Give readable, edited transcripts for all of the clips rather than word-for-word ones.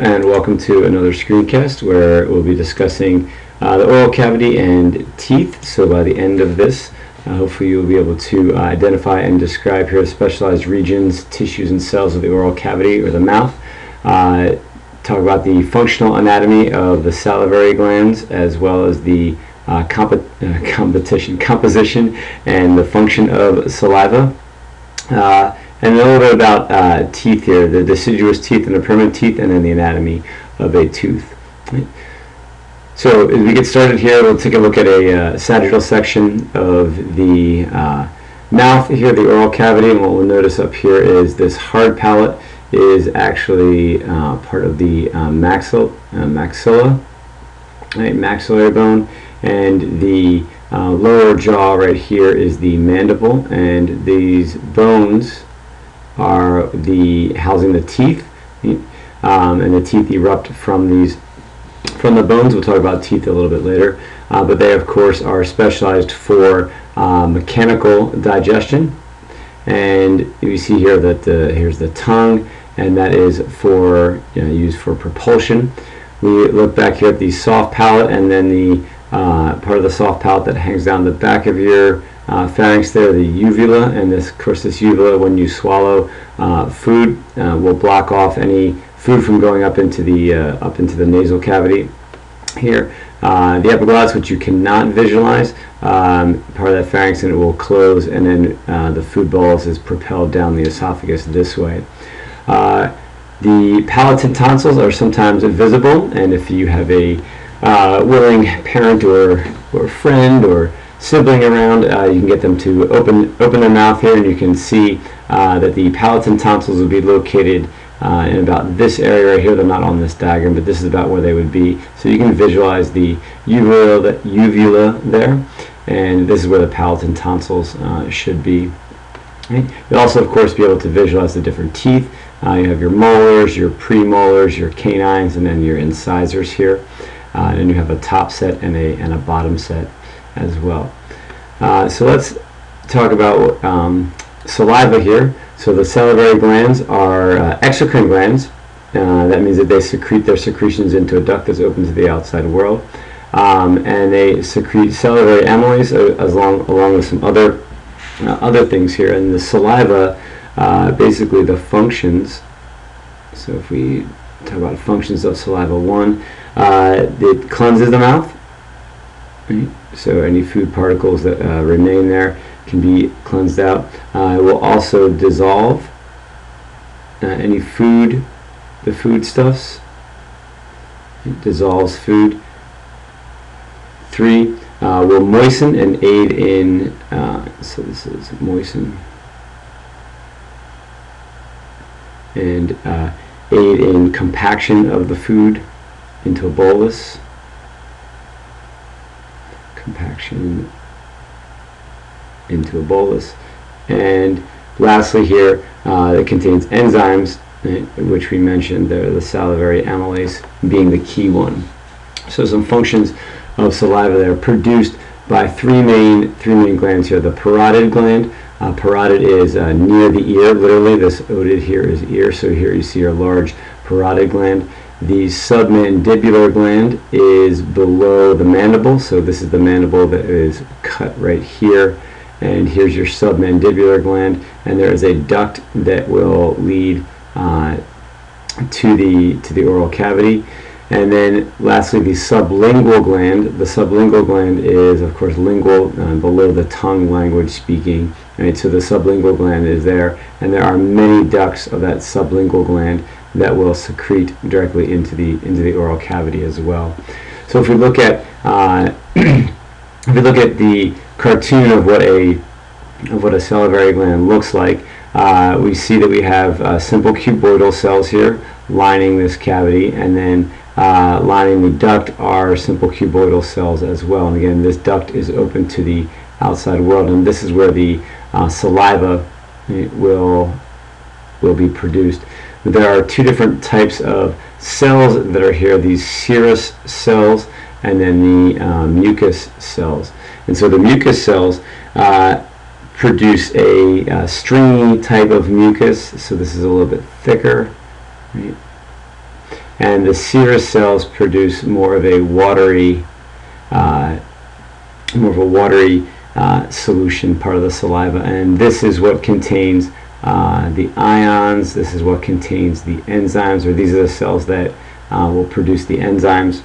And welcome to another screencast where we'll be discussing the oral cavity and teeth. So by the end of this, hopefully you'll be able to identify and describe here the specialized regions, tissues, and cells of the oral cavity or the mouth. Talk about the functional anatomy of the salivary glands, as well as the composition and the function of saliva. And a little bit about teeth here, the deciduous teeth and the permanent teeth, and then the anatomy of a tooth. Right. So as we get started here, we'll take a look at a sagittal section of the mouth here, the oral cavity, and what we'll notice up here is this hard palate is actually part of the maxilla, right, maxillary bone, and the lower jaw right here is the mandible, and these bones are housing the teeth, and the teeth erupt from the bones. We'll talk about teeth a little bit later, but they of course are specialized for mechanical digestion. And you see here that here's the tongue, and that is for used for propulsion. We look back here at the soft palate, and then the part of the soft palate that hangs down the back of your pharynx there, the uvula, and this, of course, this uvula, when you swallow food, will block off any food from going up into the nasal cavity here. The epiglottis, which you cannot visualize, part of that pharynx, and it will close, and then the food bolus is propelled down the esophagus this way. The palatal tonsils are sometimes visible, and if you have a willing parent or friend or sibling around, you can get them to open their mouth here, and you can see that the palatal tonsils will be located in about this area right here. They're not on this diagram, but this is about where they would be. So you can visualize the uvula there, and this is where the palatal tonsils should be. Right? You'll also, of course, be able to visualize the different teeth. You have your molars, your premolars, your canines, and then your incisors here. And you have a top set and a bottom set as well. So let's talk about saliva here. So the salivary glands are exocrine glands. That means that they secrete their secretions into a duct that's open to the outside world. And they secrete salivary amylase along with some other things here. And the saliva, basically the functions. So if we talk about functions of saliva, one, it cleanses the mouth. Right? So any food particles that remain there can be cleansed out. It will also dissolve any food, the foodstuffs. It dissolves food. 3, will moisten and aid in, so this is moisten, and aid in compaction of the food into a bolus. Compaction into a bolus. And lastly here, it contains enzymes, which we mentioned there, the salivary amylase being the key one. So some functions of saliva that are produced by three main glands here. The parotid gland. Parotid is near the ear, literally. This otid here is ear, so here you see our large parotid gland. The submandibular gland is below the mandible, so this is the mandible that is cut right here, and here's your submandibular gland, and there is a duct that will lead to the oral cavity. And then lastly, the sublingual gland. The sublingual gland is, of course, lingual, below the tongue, language speaking. Right? So the sublingual gland is there, and there are many ducts of that sublingual gland that will secrete directly into the oral cavity as well. So if we look at the cartoon of what a salivary gland looks like, we see that we have simple cuboidal cells here lining this cavity, and then lining the duct are simple cuboidal cells as well. And again, this duct is open to the outside world, and this is where the saliva will be produced. There are two different types of cells that are here, these serous cells and then the mucus cells. And so the mucus cells produce a stringy type of mucus, so this is a little bit thicker, right? and the serous cells produce more of a watery solution, part of the saliva, and this is what contains the ions. This is what contains the enzymes, or these are the cells that will produce the enzymes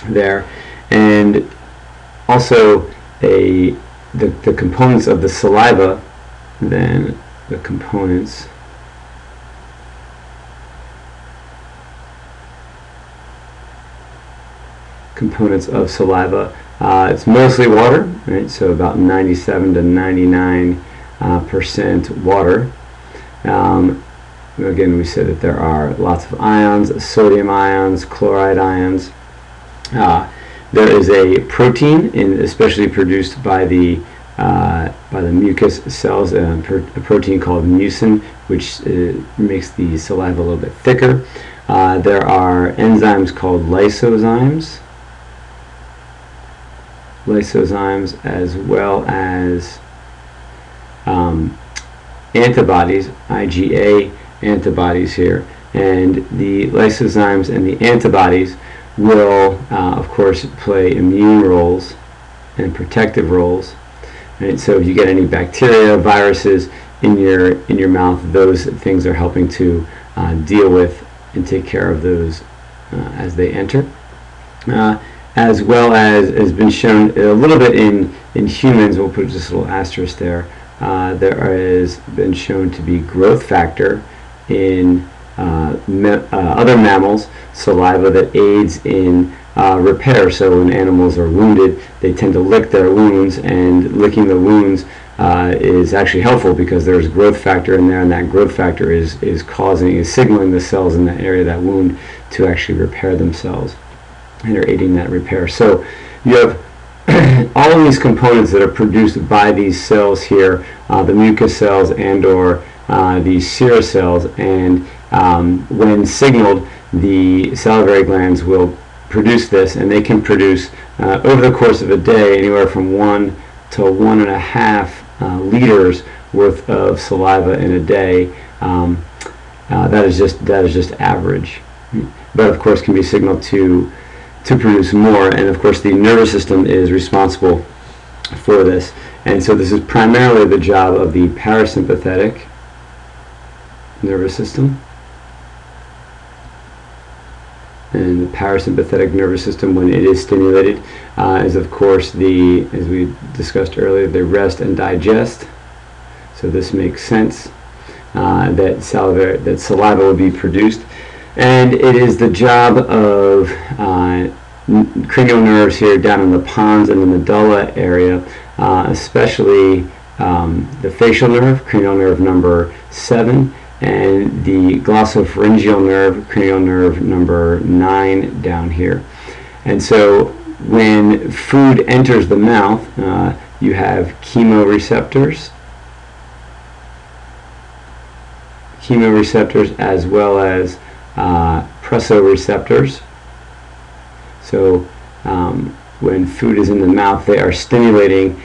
there. And also the components of the saliva, then the components of saliva. It's mostly water, right? So about 97 to 99% water. Again, we said that there are lots of ions, sodium ions, chloride ions. There is a protein, especially produced by the mucus cells, a protein called mucin, which makes the saliva a little bit thicker. There are enzymes called lysozymes, as well as antibodies, IgA antibodies here. And the lysozymes and the antibodies will, of course, play immune roles and protective roles. Right? So if you get any bacteria, viruses in your mouth, those things are helping to deal with and take care of those as they enter. As well as has been shown a little bit in humans, we'll put just a little asterisk there, there has been shown to be growth factor in other mammals, saliva, that aids in repair. So when animals are wounded, they tend to lick their wounds, and licking the wounds is actually helpful because there's growth factor in there, and that growth factor is signaling the cells in that area of that wound to actually repair themselves, and are aiding that repair. So you have all of these components that are produced by these cells here, the mucus cells and or these serous cells, and when signaled, the salivary glands will produce this, and they can produce over the course of a day anywhere from 1 to 1.5 liters worth of saliva in a day. That is just average, but of course can be signaled to produce more, and of course the nervous system is responsible for this. And so this is primarily the job of the parasympathetic nervous system. And the parasympathetic nervous system, when it is stimulated, is of course as we discussed earlier, the rest and digest. So this makes sense that saliva will be produced. And it is the job of cranial nerves here down in the pons and the medulla area, especially the facial nerve, cranial nerve number 7, and the glossopharyngeal nerve, cranial nerve number 9 down here. And so when food enters the mouth, you have chemoreceptors as well as pressoreceptors. So when food is in the mouth, they are stimulating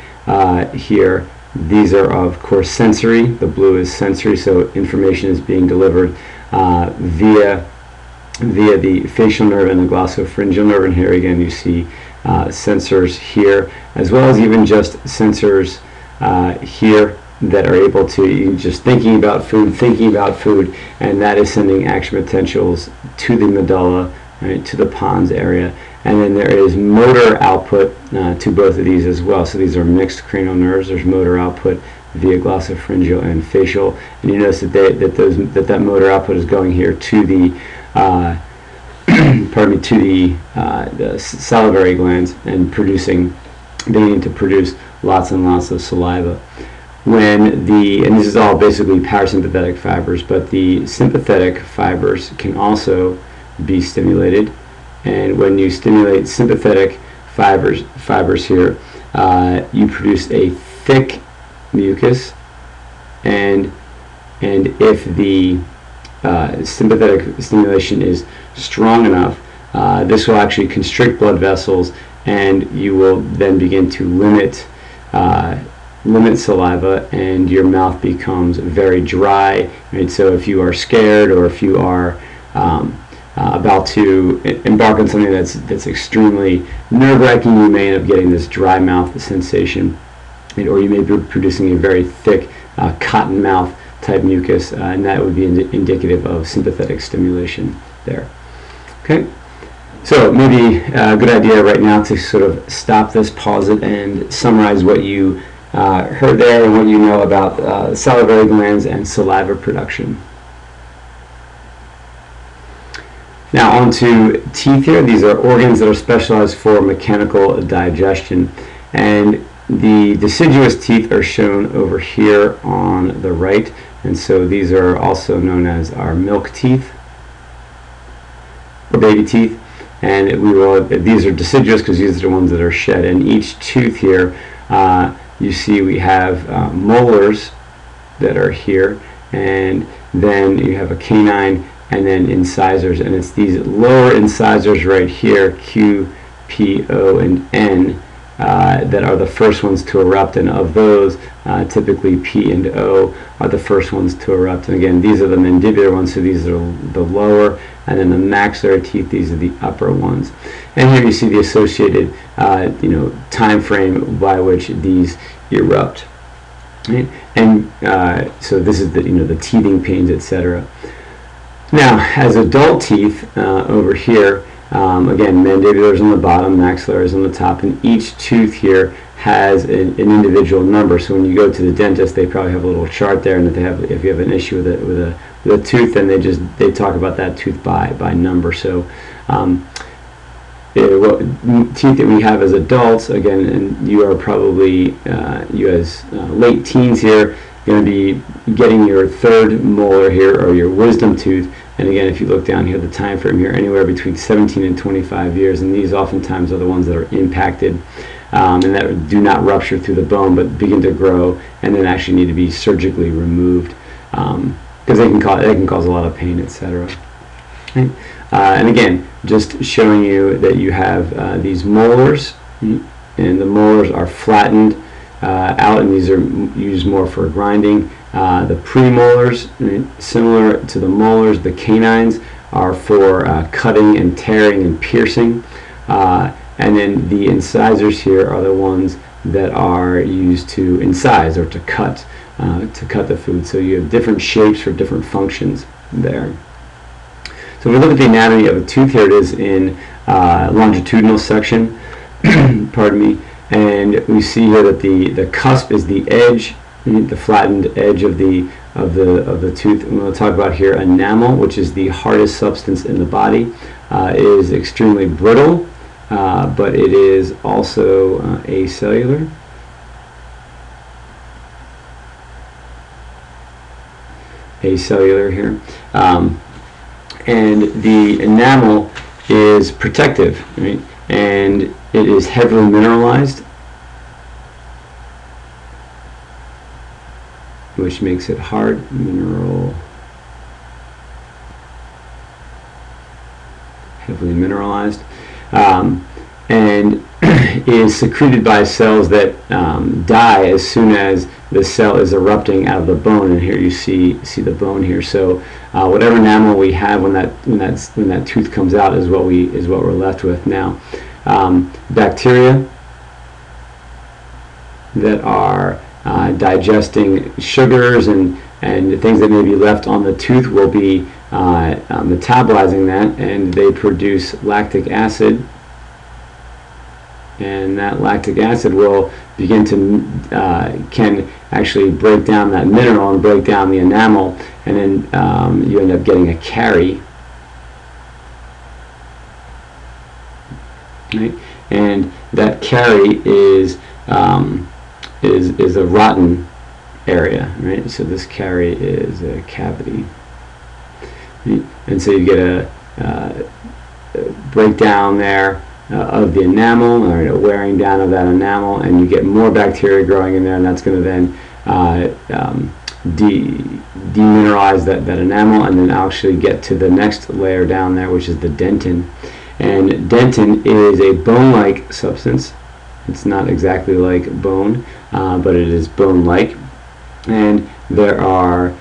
here. These are of course sensory. The blue is sensory, so information is being delivered via the facial nerve and the glossopharyngeal nerve. And here again you see sensors here, as well as even just sensors here that are able to just thinking about food, and that is sending action potentials to the medulla, right, to the pons area. And then there is motor output to both of these as well. So these are mixed cranial nerves. There's motor output via glossopharyngeal and facial, and you notice that motor output is going here to the the salivary glands and beginning to produce lots and lots of saliva. And this is all basically parasympathetic fibers, but the sympathetic fibers can also be stimulated. And when you stimulate sympathetic fibers here, you produce a thick mucus, and if the sympathetic stimulation is strong enough, this will actually constrict blood vessels, and you will then begin to limit saliva, and your mouth becomes very dry. Right? So if you are scared, or if you are about to embark on something that's extremely nerve-wracking, you may end up getting this dry mouth sensation, or you may be producing a very thick cotton mouth type mucus, and that would be indicative of sympathetic stimulation there. Okay, so maybe a good idea right now to sort of stop this, pause it, and summarize what you heard there and what you know about salivary glands and saliva production. Now on to teeth here. These are organs that are specialized for mechanical digestion, and the deciduous teeth are shown over here on the right, and so these are also known as our milk teeth or baby teeth, and these are deciduous because these are the ones that are shed. And each tooth here, you see we have molars that are here, and then you have a canine, and then incisors, and it's these lower incisors right here, Q, P, O, and N, that are the first ones to erupt, and of those, typically P and O are the first ones to erupt. And again, these are the mandibular ones, so these are the lower, and then the maxillary teeth, these are the upper ones. And here you see the associated time frame by which these erupt. Right? And so this is the teething pains, etc. Now, as adult teeth over here, again, mandibulars on the bottom, maxillars on the top, and each tooth here has an individual number. So when you go to the dentist, they probably have a little chart there, and if you have an issue with a tooth, then they talk about that tooth by number. So teeth that we have as adults, again, and you are probably you as late teens here, going to be getting your third molar here, or your wisdom tooth. And again, if you look down here, the time frame here, anywhere between 17 and 25 years, and these oftentimes are the ones that are impacted and that do not rupture through the bone but begin to grow and then actually need to be surgically removed because they can cause a lot of pain, etc. Okay. And again, just showing you that you have these molars, and the molars are flattened out, and these are used more for grinding. The premolars, similar to the molars, the canines are for cutting and tearing and piercing, and then the incisors here are the ones that are used to incise or to cut the food. So you have different shapes for different functions there. So if we look at the anatomy of a tooth, here it is in longitudinal section, pardon me, and we see here that the cusp is the edge, the flattened edge of the tooth. And we'll talk about here enamel, which is the hardest substance in the body. It is extremely brittle, but it is also acellular. Acellular here. And the enamel is protective, right? And it is heavily mineralized, which makes it hard. Heavily mineralized, and is secreted by cells that die as soon as the cell is erupting out of the bone. And here you see the bone here. So whatever enamel we have when that tooth comes out is what we're left with. Now, bacteria that are digesting sugars and things that may be left on the tooth will be metabolizing that, and they produce lactic acid, and that lactic acid will begin to can actually break down that mineral and break down the enamel, and then you end up getting a carie. Right? And that carie is a rotten area, right? So this carie is a cavity, right? And so you get a breakdown there of the enamel, or a wearing down of that enamel, and you get more bacteria growing in there, and that's going to then demineralize that enamel, and then actually get to the next layer down there, which is the dentin. And dentin is a bone-like substance. It's not exactly like bone, but it is bone-like. And there are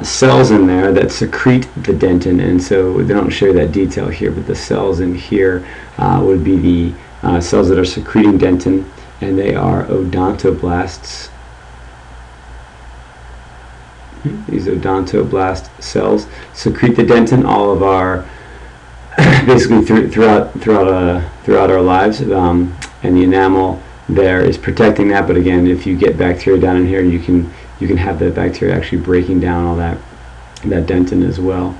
cells in there that secrete the dentin, and so they don't show you that detail here, but the cells in here would be the cells that are secreting dentin, and they are odontoblasts. These odontoblast cells secrete the dentin all of our basically throughout our lives, and the enamel there is protecting that. But again, if you get bacteria down in here, you can have the bacteria actually breaking down all that dentin as well.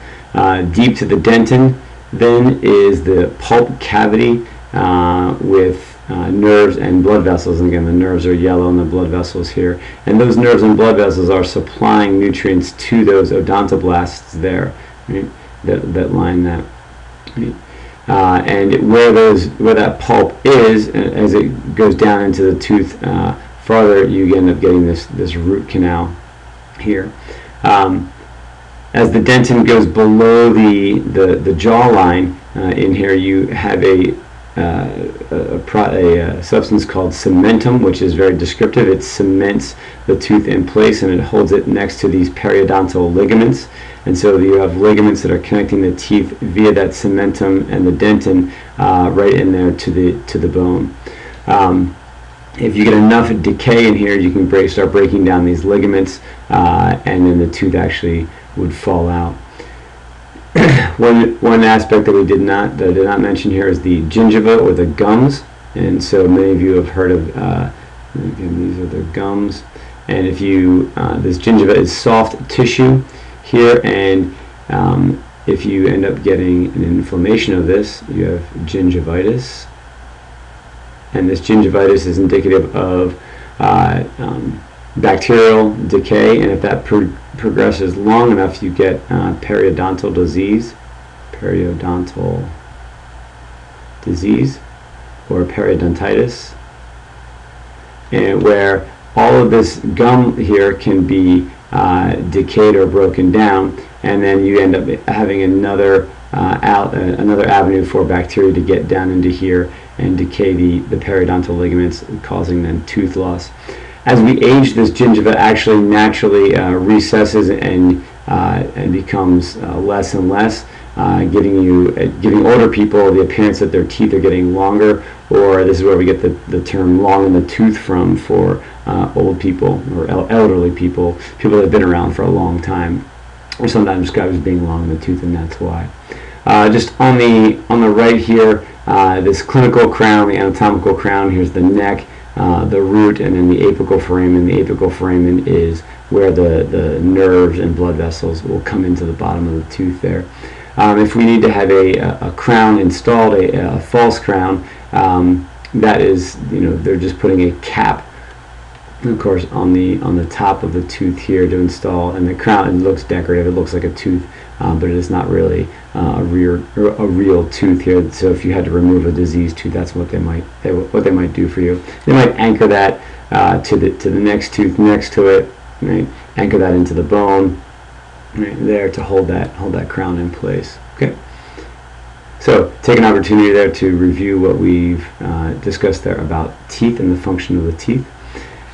Deep to the dentin then is the pulp cavity with nerves and blood vessels, and again the nerves are yellow and the blood vessels here, and those nerves and blood vessels are supplying nutrients to those odontoblasts there, right, that line that. Right. And where that pulp is, as it goes down into the tooth farther, you end up getting this root canal here. As the dentin goes below the jawline, in here you have a substance called cementum, which is very descriptive. It cements the tooth in place and it holds it next to these periodontal ligaments. And so you have ligaments that are connecting the teeth via that cementum and the dentin right in there to the bone. If you get enough decay in here, you can start breaking down these ligaments, and then the tooth actually would fall out. One aspect that I did not mention here is the gingiva or the gums, and so many of you have heard of. Again, these are the gums, and if you this gingiva is soft tissue here, and if you end up getting an inflammation of this, you have gingivitis, and this gingivitis is indicative of bacterial decay, and if that progresses long enough, you get periodontal disease, or periodontitis, and where all of this gum here can be decayed or broken down, and then you end up having another avenue for bacteria to get down into here and decay the periodontal ligaments, causing then tooth loss. As we age, this gingiva actually naturally recesses and becomes less and less, giving older people the appearance that their teeth are getting longer, or this is where we get the term long in the tooth from for old people or elderly people that have been around for a long time, or sometimes described as being long in the tooth, and that's why. Just on the right here, this clinical crown, the anatomical crown, here's the neck, the root, and then the apical foramen. The apical foramen is where the nerves and blood vessels will come into the bottom of the tooth there. If we need to have a crown installed, a false crown, that is, they're just putting a cap, of course, on the top of the tooth here to install, and the crown, it looks decorative, it looks like a tooth, but it is not really a real tooth here. So if you had to remove a diseased tooth, that's what they might do for you. They might anchor that to the next tooth next to it, right? Anchor that into the bone, right there, to hold that crown in place. Okay. So take an opportunity there to review what we've discussed there about teeth and the function of the teeth.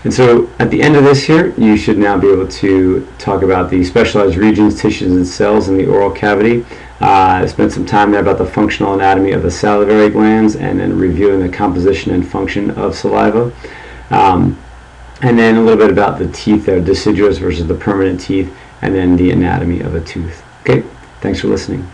And so at the end of this here, you should now be able to talk about the specialized regions, tissues, and cells in the oral cavity. Spent some time there about the functional anatomy of the salivary glands, and then reviewing the composition and function of saliva. And then a little bit about the teeth there, deciduous versus the permanent teeth, and then the anatomy of a tooth. Okay, thanks for listening.